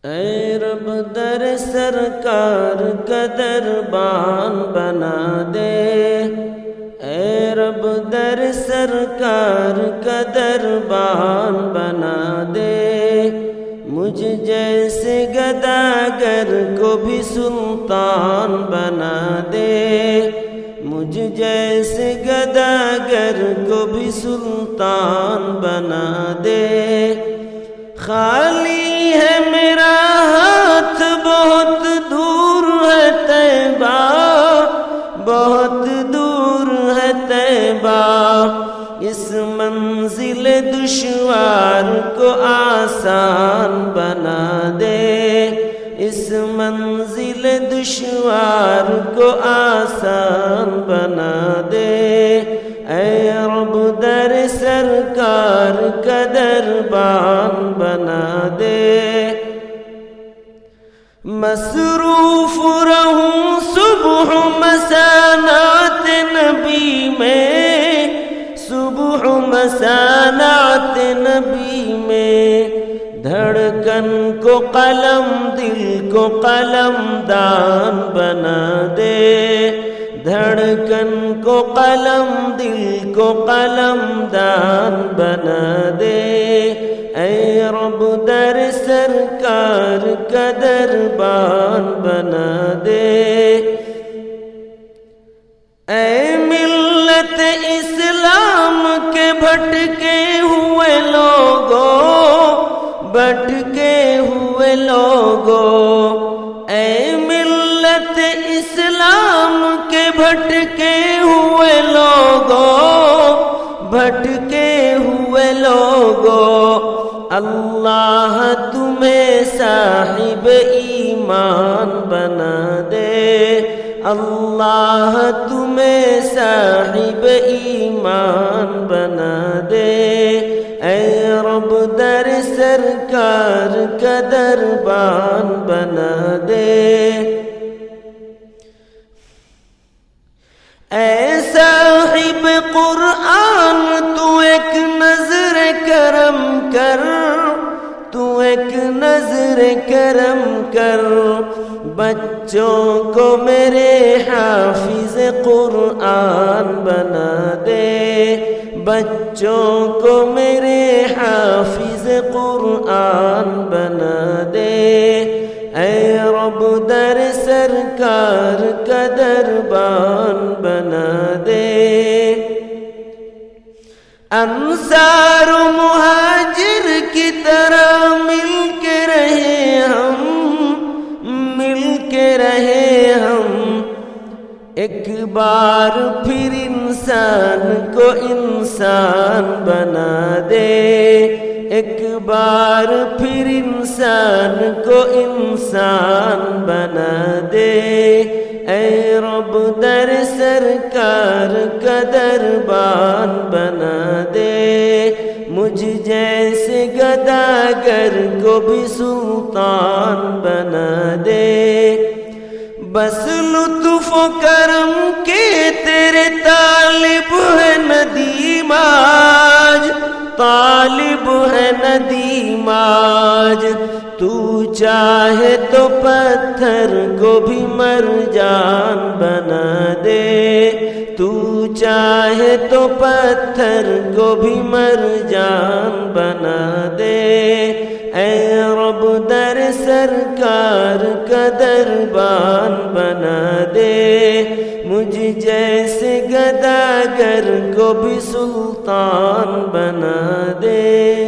اے رب در سرکار کا دربان بنا دے، اے رب در سرکار کا دربان بنا دے، مجھ جیسے گداگر کو بھی سلطان بنا دے، مجھ جیسے گداگر کو بھی سلطان بنا دے۔ خالی ہے میرا ہاتھ، بہت دور ہے طیبہ، بہت دور ہے طیبہ، اس منزل دشوار کو آسان بنا دے، اس منزل دشوار کو آسان بنا دے۔ اے رب در سرکار کا دربان بنا دے، مصروف رہوں صبح مساء نعت نبی میں، صبح مساء نعت نبی میں، دھڑکن کو قلم دل کو قلم دان بنا دے، دھڑکن کو قلم دل کو قلم دان بنا دے۔ اے رب در سرکار کا دربان بنا دے، اے ملت اسلام کے بھٹکے ہوئے لوگوں، بھٹکے ہوئے لوگوں، اے ملت اسلام کے بھٹکے ہوئے لوگوں، بھٹکے ہوئے لوگوں، اللہ تمہیں صاحب ایمان بنا دے، اللہ تمہیں صاحب ایمان بنا دے۔ اے رب در سرکار کا دربان بنا دے، اے صاحب قرآن تو ایک نظر کرم کر، تو ایک نظر کرم کر، بچوں کو میرے حافظ قرآن بنا دے، بچوں کو میرے حافظ قرآن بنا دے۔ اے رب در سرکار کا دربان بنا دے، انصار و مہاجر کی طرح مل کے رہے ہم، مل کے رہے ہم، ایک بار پھر انسان کو انسان بنا دے، ایک بار پھر انسان کو انسان بنا دے۔ اے رب در سرکار کا دربان بنا دے، مجھ جیسے گداگر کو بھی سلطان بنا دے، بس لطف و کرم کے تیرے طالب ہے ندیم آج، طالب ہے ندیم آج، تو چاہے تو پتھر کو بھی مرجان بنا دے، تو چاہے تو پتھر کو بھی مرجان بنا دے۔ اے رب در سرکار کا دربان بنا دے، مجھ جیسے گداگر کو بھی سلطان بنا دے۔